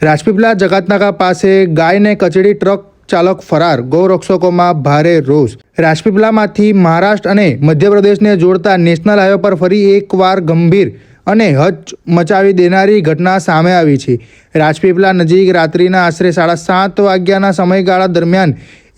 રાજપીપળા જકાતનાકા પાસે ગાયને કચડી ટ્રક ચાલક ફરાર, ગૌરક્ષકોમાં ભારે રોષ। રાજપીપળામાંથી મહારાષ્ટ્ર અને મધ્યપ્રદેશને જોડતા નેશનલ હાઈવે પર ફરી એકવાર ગંભીર અને હચમચાવી દેનારી ઘટના સામે આવી છે। રાજપીપળા નજીક રાત્રિના આશરે 7:30 વાગ્યાના સમયગાળા દરમિયાન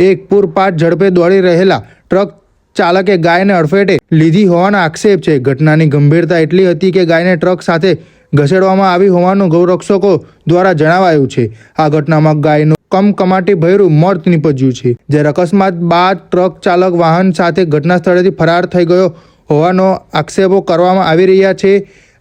એક પૂરપાટ ઝડપે દોડી રહેલા ટ્રક ચાલકે ગાયને અડફેટે લીધી હોવાના આક્ષેપ છે। ઘટનાની ગંભીરતા એટલી હતી કે ગાયને ટ્રક સાથે ઘસેડવામાં આવી હોવાનું ગૌરક્ષકો દ્વારા જણાવાયું છે। આ ઘટનામાં ગાયનું કમકમાટી ભર્યું મોત નીપજ્યું છે, જ્યારે અકસ્માત બાદ ટ્રક ચાલક વાહન સાથે ઘટના સ્થળેથી ફરાર થઈ ગયો હોવાનો આક્ષેપો કરવામાં આવી રહ્યા છે।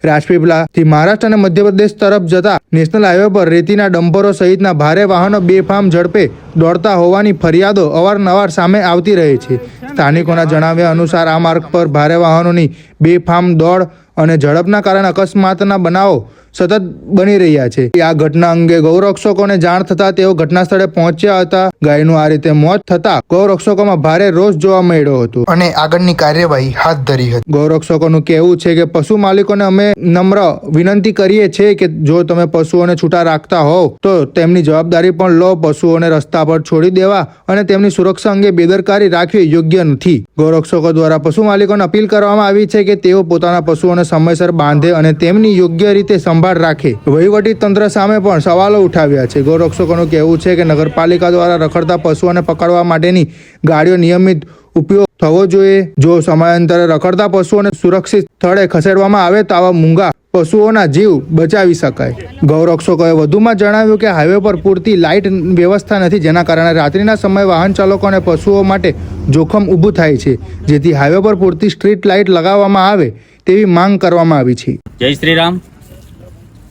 રાજપીપળાથી મહારાષ્ટ્ર અને મધ્યપ્રદેશ તરફ જતા નેશનલ હાઈવે પર રેતીના ડમ્પરો સહિતના ભારે વાહનો બેફામ ઝડપે દોડતા હોવાની ફરિયાદો અવારનવાર સામે આવતી રહે છે। સ્થાનિકોના જણાવ્યા અનુસાર આ માર્ગ પર ભારે વાહનોની બેફામ દોડ અને ઝડપના કારણે અકસ્માતના બનાવો સતત બની રહ્યા છે। આ ઘટના અંગે ગૌરક્ષકોને જાણ થતાં તેઓ ઘટના સ્થળે પહોંચ્યા હતા। ગાયનું આ રીતે મોત થતાં ગૌરક્ષકોમાં ભારે રોષ જોવા મળ્યો હતો અને આગળની કાર્યવાહી હાથ ધરી હતી। ગૌરક્ષકોનું કહેવું છે કે પશુ માલિકોને અમે નમ્ર વિનંતી કરીએ છીએ કે જો તમે પશુઓને છૂટા રાખતા હોવ તો તેમની જવાબદારી પણ લો। પશુઓને રસ્તા પર છોડી દેવા અને તેમની સુરક્ષા અંગે બેદરકારી રાખવી યોગ્ય નથી। ગૌરક્ષકો દ્વારા પશુ માલિકોને અપીલ કરવામાં આવી છે કે તેઓ પોતાના પશુઓને સમયસર બાંધે અને તેમની યોગ્ય રીતે સંભાળ રાખે। વહીવટી તંત્ર સામે પણ સવાલો ઉઠાવ્યા છે। ગૌરક્ષકોનું કહેવું છે કે નગરપાલિકા દ્વારા રખડતા પશુઓને પકડવા માટેની ગાડીઓ નિયમિત ઉપયોગ થવો જોઈએ। જો સમયાંતરે રખડતા પશુઓને સુરક્ષિત સ્થળે ખસેડવામાં આવે તો આવા મૂંગા પશુઓના જીવ બચાવી શકાય। ગૌરક્ષકોએ વધુમાં જણાવ્યું કે હાઈવે પર પૂરતી લાઇટ વ્યવસ્થા નથી, જેના કારણે રાત્રિના સમયે વાહન ચાલકો અને પશુઓ માટે જોખમ ઊભું થાય છે, જેથી હાઈવે પર પૂરતી સ્ટ્રીટ લાઇટ લગાવવામાં આવે તેવી માંગ કરવામાં આવી છે। જય શ્રી રામ।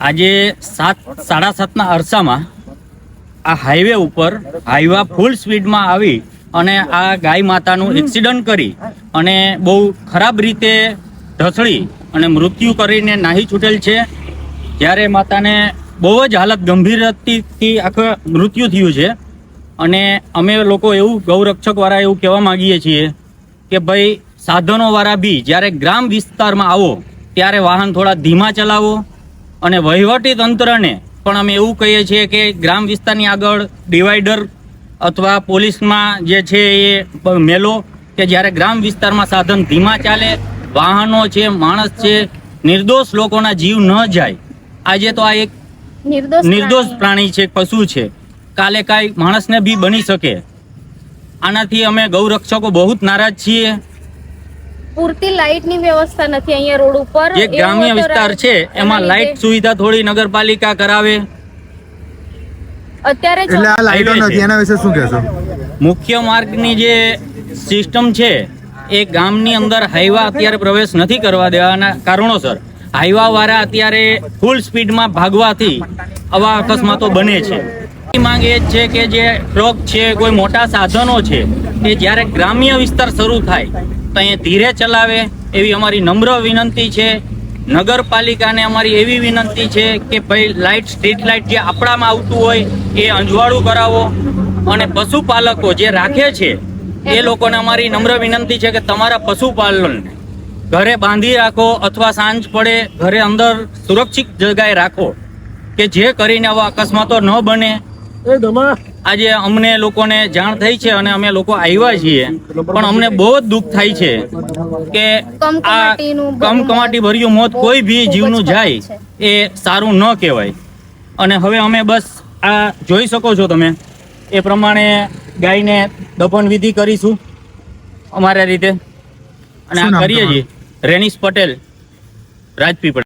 આજે 7:30ના અરસામાં આ હાઈવે ઉપર હાઈવા ફૂલ સ્પીડમાં આવી અને આ ગાય માતાનું એક્સિડન્ટ કરી અને બહુ ખરાબ રીતે ઢસડી અને મૃત્યુ કરીને નાહી છૂટેલ છે। જ્યારે માતાને બહુ જ હાલત ગંભીરથી આખું મૃત્યુ થયું છે અને અમે લોકો એવું ગૌરક્ષકવાળા એવું કહેવા માગીએ છીએ કે ભાઈ સાધનોવાળા બી જ્યારે ગ્રામ વિસ્તારમાં આવો ત્યારે વાહન થોડા ધીમા ચલાવો અને વહીવટી તંત્રને પણ અમે એવું કહીએ છીએ કે ગ્રામ વિસ્તારની આગળ ડિવાઈડર અથવા પોલીસમાં જે છે એ મેલો કે જ્યારે ગ્રામ વિસ્તારમાં સાધન ધીમા ચાલે, વાહનો છે, માણસ છે, નિર્દોષ લોકોના જીવ ન જાય। આજે તો આ એક નિર્દોષ પ્રાણી છે, પશુ છે, કાલે કાંઈ માણસને બી બની શકે। આનાથી અમે ગૌરક્ષકો બહુ જ નારાજ છીએ। પૂરતી લાઇટની વ્યવસ્થા નથી અહીંયા રોડ ઉપર। જે ગ્રામ્ય વિસ્તાર છે એમાં લાઇટ સુવિધા થોડી નગરપાલિકા કરાવે। અત્યારે એટલે આ લાઇટો નથી, એના વિશે શું કહેશો? મુખ્ય માર્ગની જે સિસ્ટમ છે એ ગામની અંદર હાઈવા અત્યારે પ્રવેશ નથી કરવા દેવાના કારણોસર હાઈવા વાળા અત્યારે ફૂલ સ્પીડમાં ભાગવાથી આવા અકસ્માતો બને છે। માંગ એ છે કે જે ટ્રક છે, કોઈ મોટા સાધનો છે એ જ્યારે ગ્રામ્ય વિસ્તાર શરૂ થાય તો અહીંયા ધીરે ચલાવે એવી અમારી નમ્ર વિનંતી છે। નગરપાલિકાને અમારી એવી વિનંતી છે કે ભાઈ લાઇટ, સ્ટ્રીટ લાઇટ જે આપણામાં આવતું હોય એ અંજવાળું કરાવો અને પશુપાલકો જે રાખે છે એ લોકોને અમારી નમ્ર વિનંતી છે કે તમારા પશુપાલનને ઘરે બાંધી રાખો અથવા સાંજ પડે ઘરે અંદર સુરક્ષિત જગ્યાએ રાખો કે જે કરીને આવા અકસ્માતો ન બને। આજે અમને લોકોને જાણ થઈ છે અને અમે લોકો આવ્યા છીએ, પણ અમને બહુ જ દુઃખ થાય છે કે આ કમકમાટી ભર્યું મોત કોઈ બી જીવનું જાય એ સારું ન કહેવાય। અને હવે અમે બસ આ જોઈ શકો છો તમે એ પ્રમાણે ગાયને દફન વિધિ કરીશું અમારા રીતે અને આ કરીએ છીએ। રેનીશ પટેલ, રાજપીપળા।